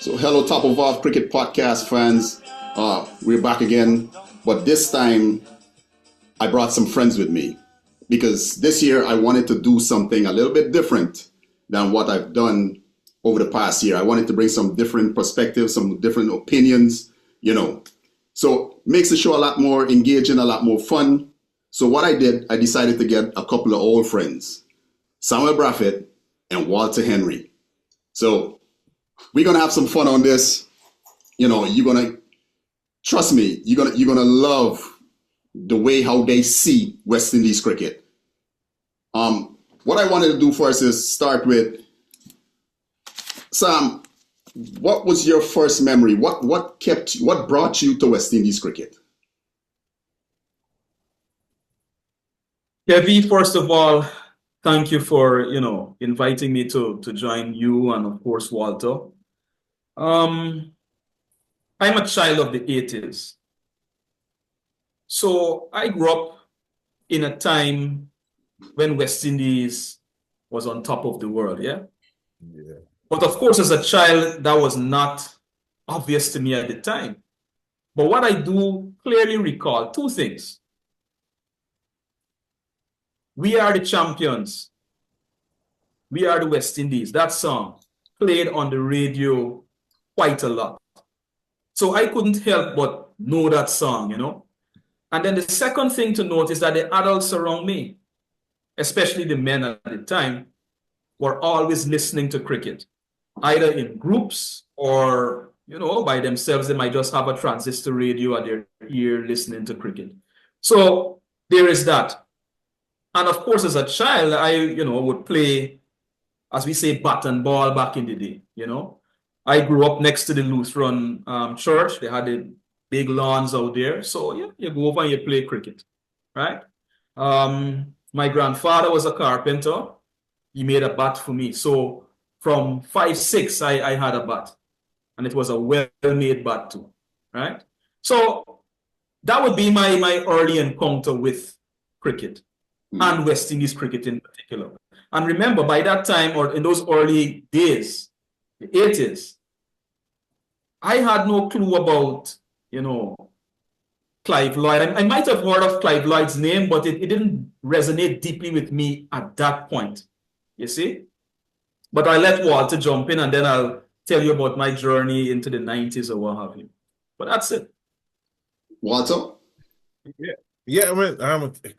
So, hello, Top of Off Cricket Podcast fans. We're back again, but this time I brought some friends with me because this year I wanted to do something a little bit different than what I've done over the past year. I wanted to bring some different perspectives, some different opinions. So makes the show a lot more engaging, a lot more fun. So what I did, I decided to get a couple of old friends, Samuel Braffett and Walter Henry. So we're gonna have some fun on this. You're gonna trust me. You're gonna love the way how they see West Indies cricket. What I wanted to do first is start with Sam. What was your first memory? What brought you to West Indies cricket? Kevin, first of all, thank you for inviting me to join you and of course Walter. I'm a child of the 80s. So I grew up in a time when West Indies was on top of the world, yeah? Yeah. But of course, as a child, that was not obvious to me at the time. But what I do clearly recall, two things. We are the champions. We are the West Indies. That song played on the radio quite a lot. So I couldn't help but know that song. And then the second thing to note is that the adults around me, especially the men at the time, were always listening to cricket, either in groups or, by themselves. They might just have a transistor radio at their ear listening to cricket. So there is that. And of course, as a child, I, would play, as we say, bat and ball back in the day, I grew up next to the Lutheran church. They had the big lawns out there. So yeah, you go over and you play cricket, right? My grandfather was a carpenter. He made a bat for me. So from 5, 6, I had a bat. And it was a well-made bat too, right? So that would be my early encounter with cricket and West Indies cricket in particular. And remember, by that time, or in those early days, the 80s, I had no clue about, Clive Lloyd. I might have heard of Clive Lloyd's name, but it didn't resonate deeply with me at that point, you see? But I'll let Walter jump in and then I'll tell you about my journey into the 90s or what have you. But that's it. Walter? Yeah,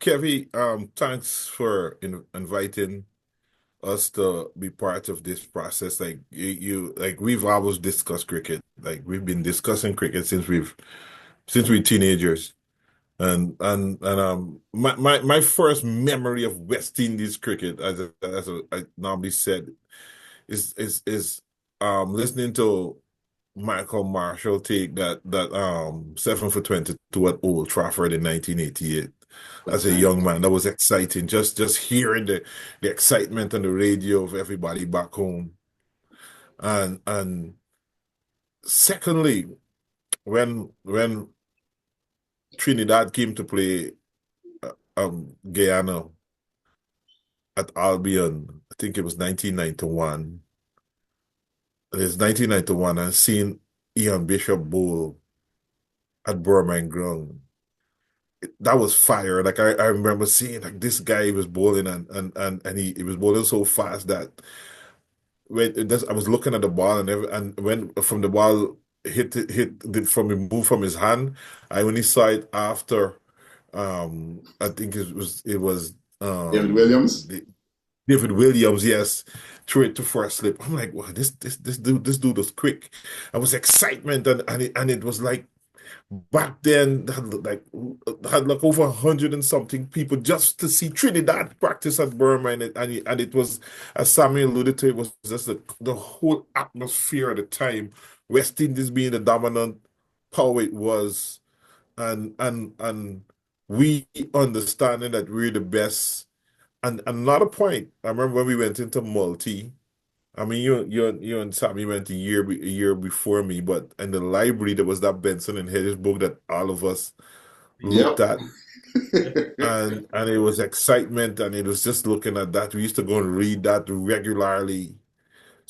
Kevin, thanks for inviting us to be part of this process. Like we've always discussed cricket. Like we've been discussing cricket since we're teenagers. And my first memory of West Indies cricket, as I normally said, is listening to Michael Marshall take that 7 for 22 at Old Trafford in 1988. As a young man, that was exciting. Just hearing the excitement on the radio of everybody back home. And secondly, when Trinidad came to play Guyana at Albion, I think it was 1991. It's 1991, and seeing Ian Bishop bowl at Burman Ground, that was fire. Like I remember seeing like this guy was bowling and he was bowling so fast that I was looking at the ball and when from the ball hit from it moved from his hand, I only saw it after I think it was David Williams. David Williams, yes, threw it to first slip. I'm like, wow, this dude was quick. I was excitement and it was like back then had like over 100 and something people just to see Trinidad practice at Burma, and it was, as Samuel alluded to, it was just the whole atmosphere at the time. West Indies being the dominant power it was, and we understanding that we're the best. And another point, I remember when we went into multi. I mean, you and Sammy went a year before me, but in the library there was that Benson and Hedges book that all of us looked at, and it was excitement, and it was just looking at that. We used to go and read that regularly.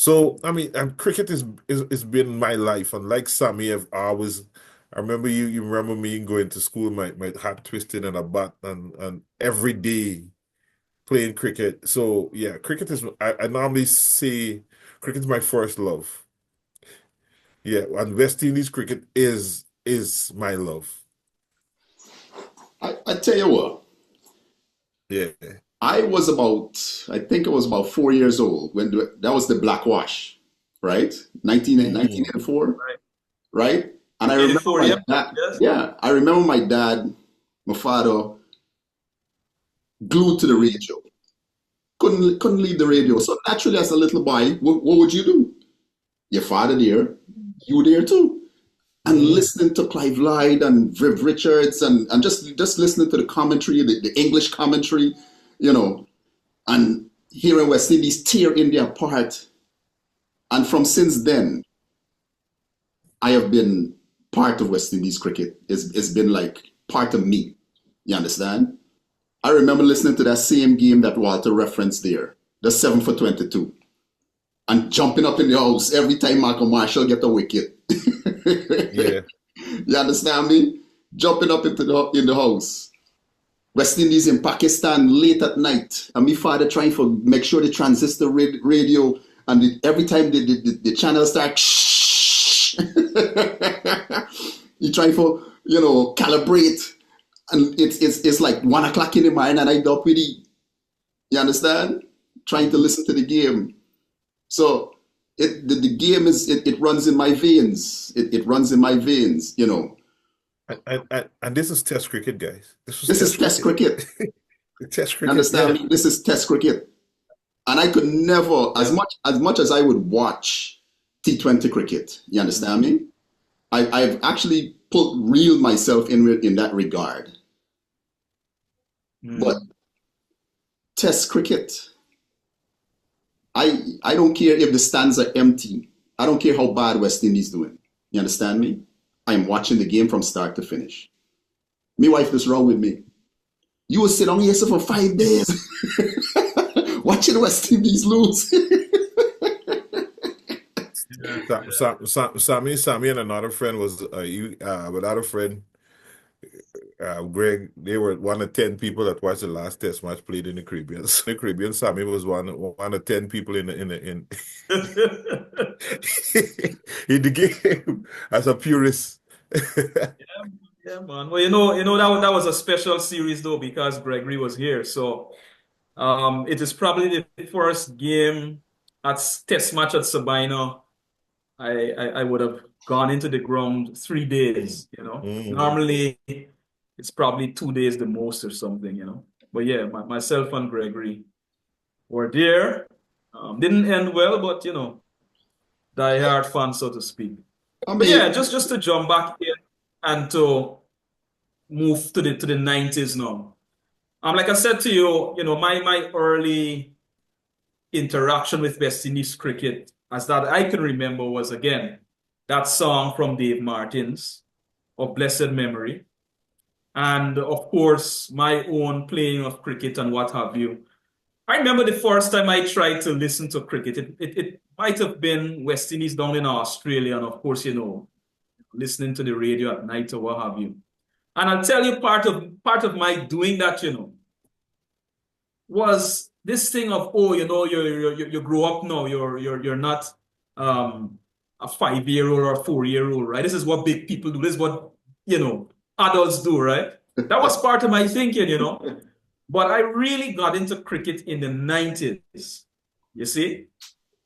So I mean, cricket is been my life, and like Sammy, I've always. I remember you remember me going to school, my hat twisted and a bat, and every day playing cricket. So yeah, cricket is. I normally say cricket is my first love. Yeah, and West Indies cricket is my love. I tell you what, Yeah. I think I was about 4 years old when that was the Blackwash, right? 19, Mm. 1984, Right. right? And I remember 84, my yep. dad, Yes. yeah, I remember my dad, my father, glued to the radio. Couldn't leave the radio. So naturally, as a little boy, what would you do? Your father there, you there too. And Mm. listening to Clive Lloyd and Viv Richards and just listening to the commentary, the English commentary, you know, and hearing West Indies tear India apart. And from since then, I have been part of West Indies cricket. It's been like part of me. You understand? I remember listening to that same game that Walter referenced there, the 7 for 22, and jumping up in the house every time Malcolm Marshall get a wicket. Yeah. You understand me? Jumping up into the house. West Indies in Pakistan late at night, and my father trying to make sure the transistor radio, and every time the channel start, shh, he trying for calibrate, and it's like 1 o'clock in the morning, and I up with it. You understand? Trying to listen to the game. So the game it runs in my veins. It runs in my veins. And this is Test cricket, guys. This was This is Test Test cricket. cricket. Test You cricket, understand yeah. me? This is Test cricket. And I could never, as Yeah. much as I would watch T20 cricket, you understand me? I've actually put real myself in that regard. But Mm. Test cricket, I don't care if the stands are empty. I don't care how bad West Indies doing. You understand me? I'm watching the game from start to finish. My wife is wrong with me. You will sit down here for 5 days watching West Indies lose. Yeah. Sammy and another friend was another friend, Greg. They were one of 10 people that watched the last Test match played in the Caribbean. So, the Caribbean, Sammy was one of 10 people in in the game as a purist. Yeah, man. Well, that was a special series though because Gregory was here. So it is probably the first game at test match at Sabina. I would have gone into the ground 3 days, Mm. Normally it's probably 2 days the most or something. But yeah, myself and Gregory were there. Didn't end well, but die hard fun, so to speak. I But mean, yeah, just to jump back in and to move to the 90s now. Like I said to you, my early interaction with West Indies cricket, as that I can remember, was again that song from Dave Martins of blessed memory, and of course my own playing of cricket and what have you. I remember the first time I tried to listen to cricket. It might have been West Indies down in Australia, and of course, listening to the radio at night or what have you. And I'll tell you part of my doing that, was this thing of, oh, you grow up now, you're not a 5-year-old or a 4-year-old, right? This is what big people do. This is what adults do, right? That was part of my thinking. But I really got into cricket in the 90s, you see?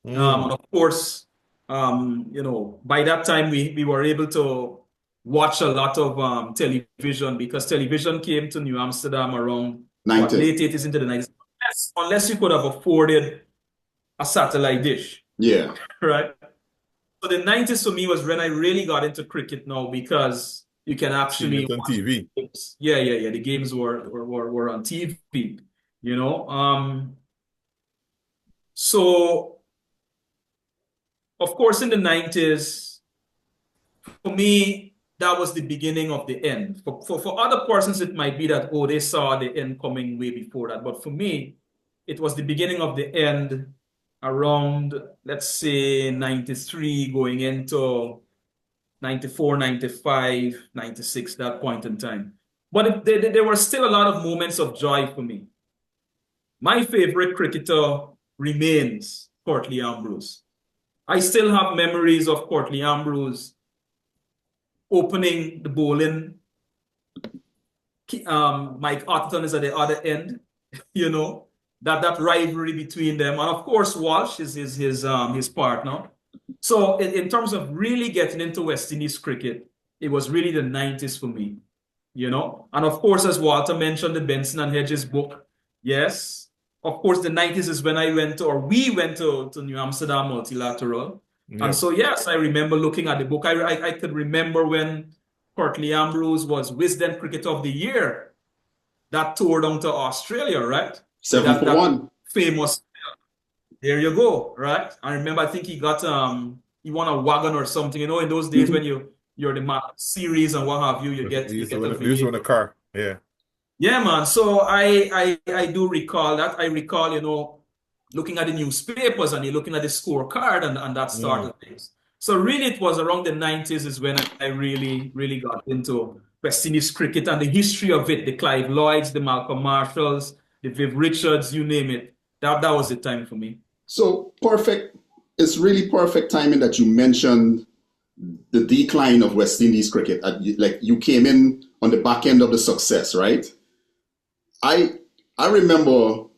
Mm. And of course, by that time we were able to watch a lot of television because television came to New Amsterdam around what 90s. late 80s into the 90s. Unless you could have afforded a satellite dish, Yeah. right? So the 90s for me was when I really got into cricket now because you can Seeing actually it on watch TV. games. Yeah. The games were on TV, you know. So of course in the 90s, for me, that was the beginning of the end. For other persons, it might be that, oh, they saw the end coming way before that. But for me, it was the beginning of the end around, let's say, 93 going into 94, 95, 96, that point in time. But there were still a lot of moments of joy for me. My favorite cricketer remains Courtney Ambrose. I still have memories of Courtney Ambrose opening the bowling. Mike Otton is at the other end, you know, that rivalry between them. And of course, Walsh is his partner. So in terms of really getting into West Indies cricket, it was really the 90s for me, you know. And of course, as Walter mentioned, the Benson and Hedges book, yes. Of course, the 90s is when we went to New Amsterdam Multilateral. Yeah. And so, yes, I remember looking at the book. I could remember when Courtney Ambrose was Wisden Cricketer of the Year. That tour down to Australia, right? 7 for 1. Famous. There you go, right? I remember, I think he won a wagon or something. You know, in those days when you're the series and what have you, you get You a used to win a car. Yeah. Yeah, man. So I do recall that. I recall, you know, looking at the newspapers and you're looking at the scorecard and that started things. So really it was around the 90s is when I really got into West Indies cricket and the history of it, the Clive Lloyds, the Malcolm Marshalls, the Viv Richards, you name it. That was the time for me. So perfect. It's really perfect timing that you mentioned the decline of West Indies cricket. Like you came in on the back end of the success, right? I remember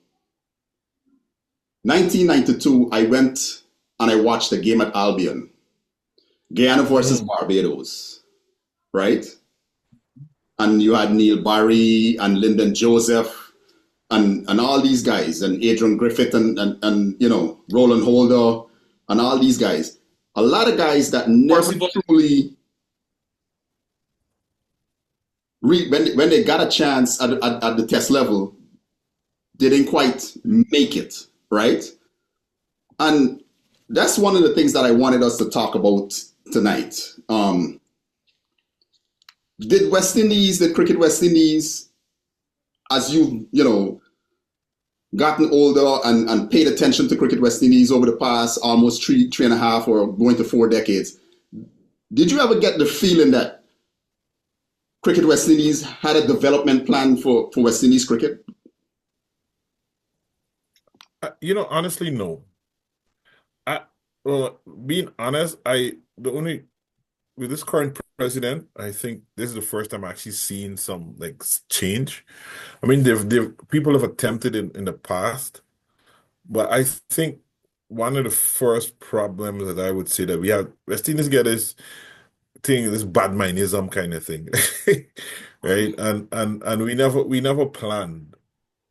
1992, I went and I watched a game at Albion, Guyana versus Barbados, right? And you had Neil Barry and Lyndon Joseph and all these guys, and Adrian Griffith and you know, Roland Holder and all these guys. A lot of guys that never truly, when they got a chance at the test level, didn't quite make it, right? And that's one of the things that I wanted us to talk about tonight. Did Cricket West Indies, as you know, gotten older and paid attention to Cricket West Indies over the past almost three and a half or going to 4 decades, did you ever get the feeling that Cricket West Indies had a development plan for West Indies cricket? You know, honestly, no. Well, being honest, with this current president, I think this is the first time I'm actually seeing some like change. I mean, people have attempted in the past, but I think one of the first problems that I would say that we have, West Indies get this thing, this badminism kind of thing, right? And we never planned,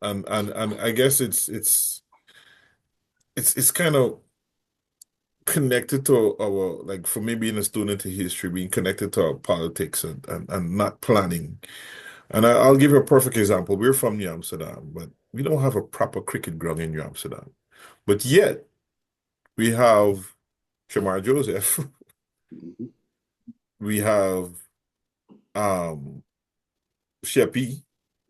and I guess it's kind of connected to our, like for me being a student in history, being connected to our politics and not planning. And I'll give you a perfect example. We're from New Amsterdam, but we don't have a proper cricket ground in New Amsterdam. But yet we have Shamar Joseph. We have Sheppy.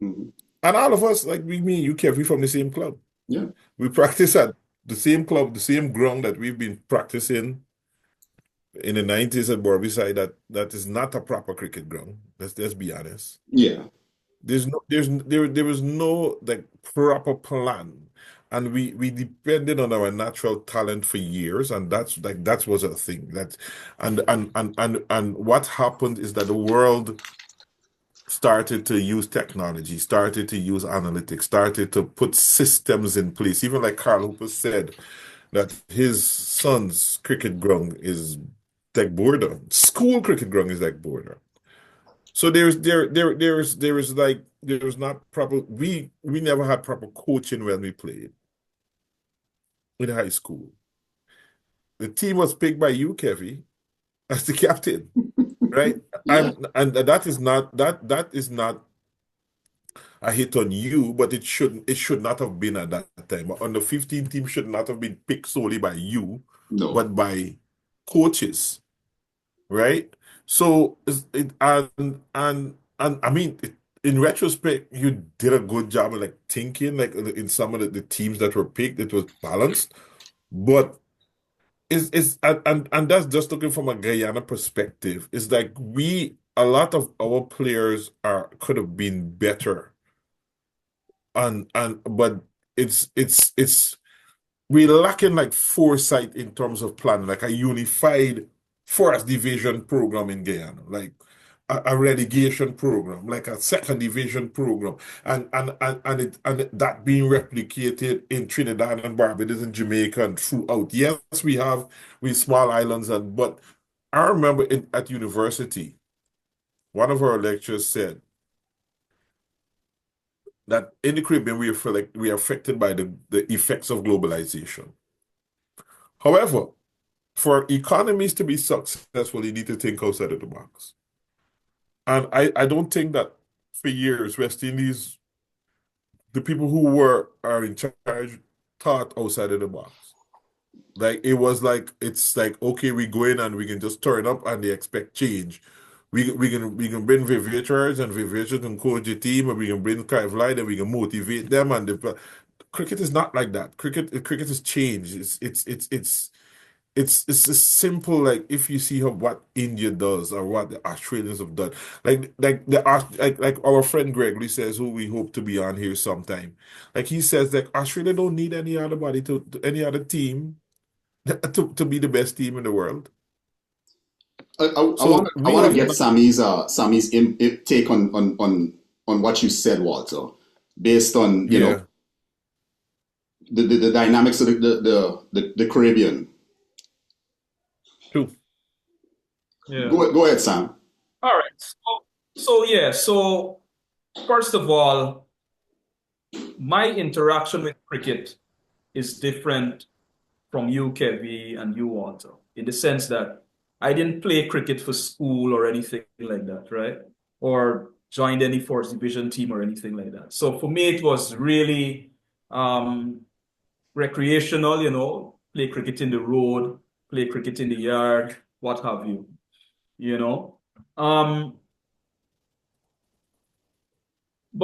Mm-hmm. And all of us, like me and you, Kev, we from the same club. Yeah. We practice at the same club, the same ground that we've been practicing in the 90s at Borbyside. That is not a proper cricket ground. Let's be honest. Yeah. There was no like proper plan. And we depended on our natural talent for years, and that was a thing. And what happened is that the world started to use technology, started to use analytics, started to put systems in place. Even like Carl Hooper said that his son's cricket ground is like border. School cricket ground is like border. So there was not proper. We never had proper coaching when we played in high school. The team was picked by you, Kevy, as the captain, right? Yeah. And that is not a hit on you, but it should not have been at that time. On the 15 team should not have been picked solely by you, No. but by coaches, right? So I mean, in retrospect, you did a good job of like thinking, like in some of the teams that were picked, it was balanced. But is and that's just looking from a Guyana perspective. It's like a lot of our players could have been better. And but it's we're lacking like foresight in terms of planning, like a unified first division program in Guyana, like a relegation program, like a second division program, and that being replicated in Trinidad and Barbados and Jamaica and throughout. Yes, we small islands, but I remember at university, one of our lecturers said that in the Caribbean we are affected by the effects of globalization. However, for economies to be successful, you need to think outside of the box. And I don't think that for years West Indies, the people who are in charge, thought outside of the box. Like it's like, okay, we go in and we can just turn up and they expect change. We can bring Viviators and Viviators can coach the team, and we can bring Clive Light and we can motivate them. Cricket is not like that. Cricket has changed. It's a simple, like, if you see what India does or what the Australians have done, like our friend Gregory says, who we hope to be on here sometime. Like he says, like Australia don't need any other body any other team to be the best team in the world. So I we want to have get Sammy's take on what you said, Walter, based on yeah. the dynamics of the Caribbean. True. Yeah. Go ahead, Sam. All right. So first of all, my interaction with cricket is different from you, Kevin, and you, Walter, in the sense that I didn't play cricket for school or anything like that, right? Or joined any first division team or anything like that. So for me, it was really recreational, play cricket in the road, play cricket in the yard, what have you, But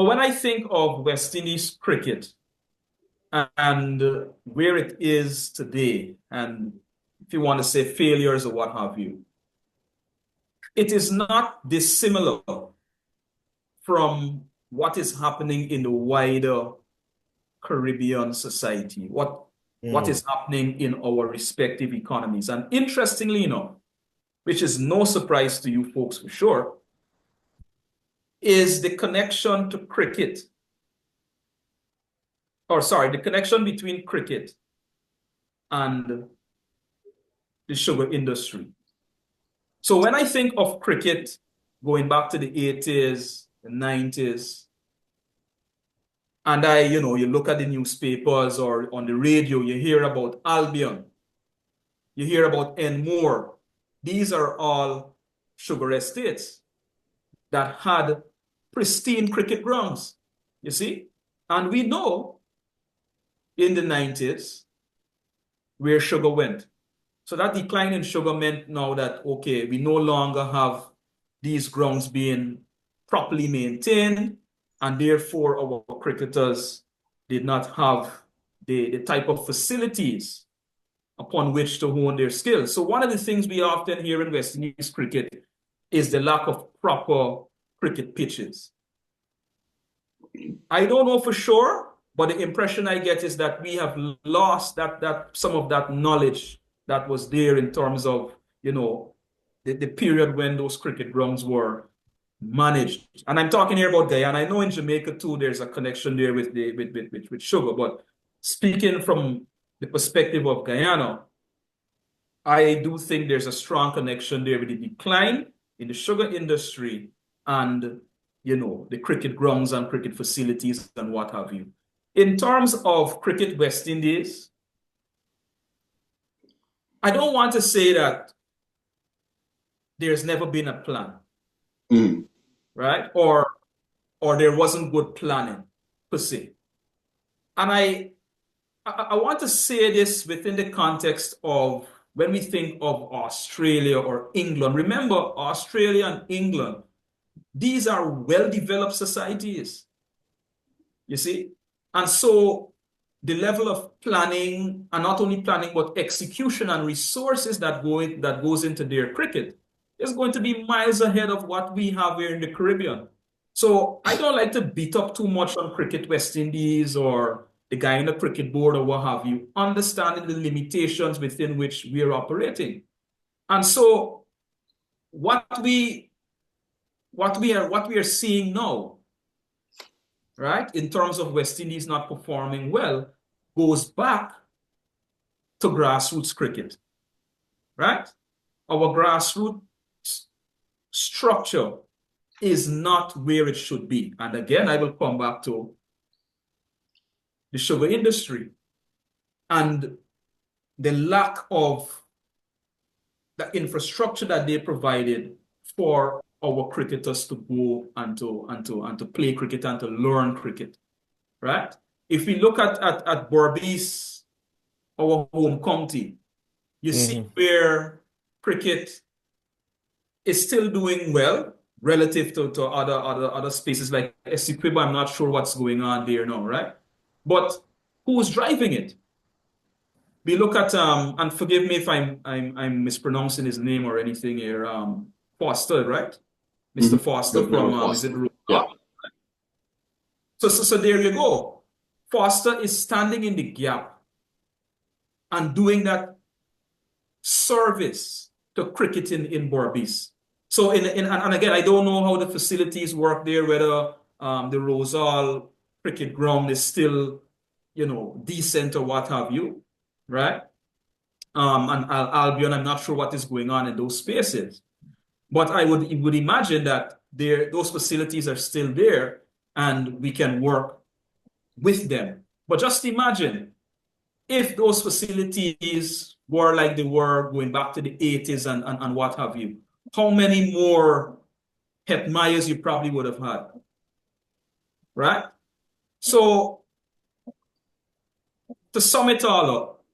when I think of West Indies cricket and where it is today, and if you want to say failures or what have you, it is not dissimilar from what is happening in the wider Caribbean society, what is happening in our respective economies. And interestingly enough, which is no surprise to you folks for sure, is the connection to cricket, the connection between cricket and the sugar industry. So when I think of cricket going back to the 80s, the 90s, and you look at the newspapers or on the radio, you hear about Albion, you hear about Enmore. These are all sugar estates that had pristine cricket grounds, you see? And we know in the 90s where sugar went. So that decline in sugar meant now that, okay, we no longer have these grounds being properly maintained, and therefore our cricketers did not have the type of facilities upon which to hone their skills. So one of the things we often hear in West Indies cricket is the lack of proper cricket pitches. I don't know for sure, but the impression I get is that we have lost that some of that knowledge that was there in terms of, the period when those cricket grounds were managed. And I'm talking here about Guyana. I know in Jamaica too, there's a connection there with sugar, but speaking from the perspective of Guyana, I do think there's a strong connection there with the decline in the sugar industry and, the cricket grounds and cricket facilities and what have you. In terms of Cricket West Indies, I don't want to say that there's never been a plan, right? Or there wasn't good planning per se. And I want to say this within the context of when we think of Australia or England. Remember, Australia and England, these are well-developed societies, you see? And so the level of planning, and not only planning, but execution and resources that goes into their cricket is going to be miles ahead of what we have here in the Caribbean. So I don't like to beat up too much on Cricket West Indies or the guy in the cricket board or what have you, understanding the limitations within which we are operating. And so what we are seeing now, right, in terms of West Indies not performing well, goes back to grassroots cricket, right? Our grassroots structure is not where it should be. And again, I will come back to the sugar industry and the lack of the infrastructure that they provided for our cricketers to go and to play cricket and to learn cricket, right? If we look at Berbice, our home county, you see where cricket is still doing well relative to other spaces like Essequibo. I'm not sure what's going on there now, right? But who's driving it? We look at and forgive me if I'm mispronouncing his name or anything here. Foster, right? Mr. Foster from is it yeah. So there you go. Foster is standing in the gap and doing that service to cricket in Berbice. So and again, I don't know how the facilities work there, whether the Rosal cricket ground is still, decent or what have you, right? And Albion, I'm not sure what is going on in those spaces. But I would imagine that those facilities are still there and we can work with them. But just imagine if those facilities were like they were going back to the 80s and what have you, how many more Hetmeyers you probably would have had, right? So to sum it all up,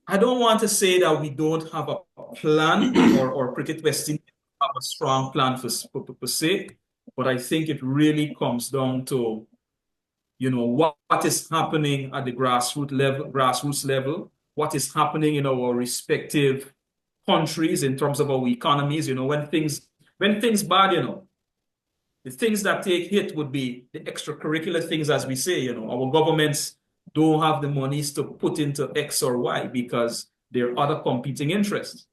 I don't want to say that we don't have a plan or Cricket West Indies have a strong plan per se, but I think it really comes down to, what is happening at the grassroots level, what is happening in our respective countries in terms of our economies. When things bad, the things that take hit would be the extracurricular things, as we say. Our governments don't have the monies to put into X or Y because there are other competing interests.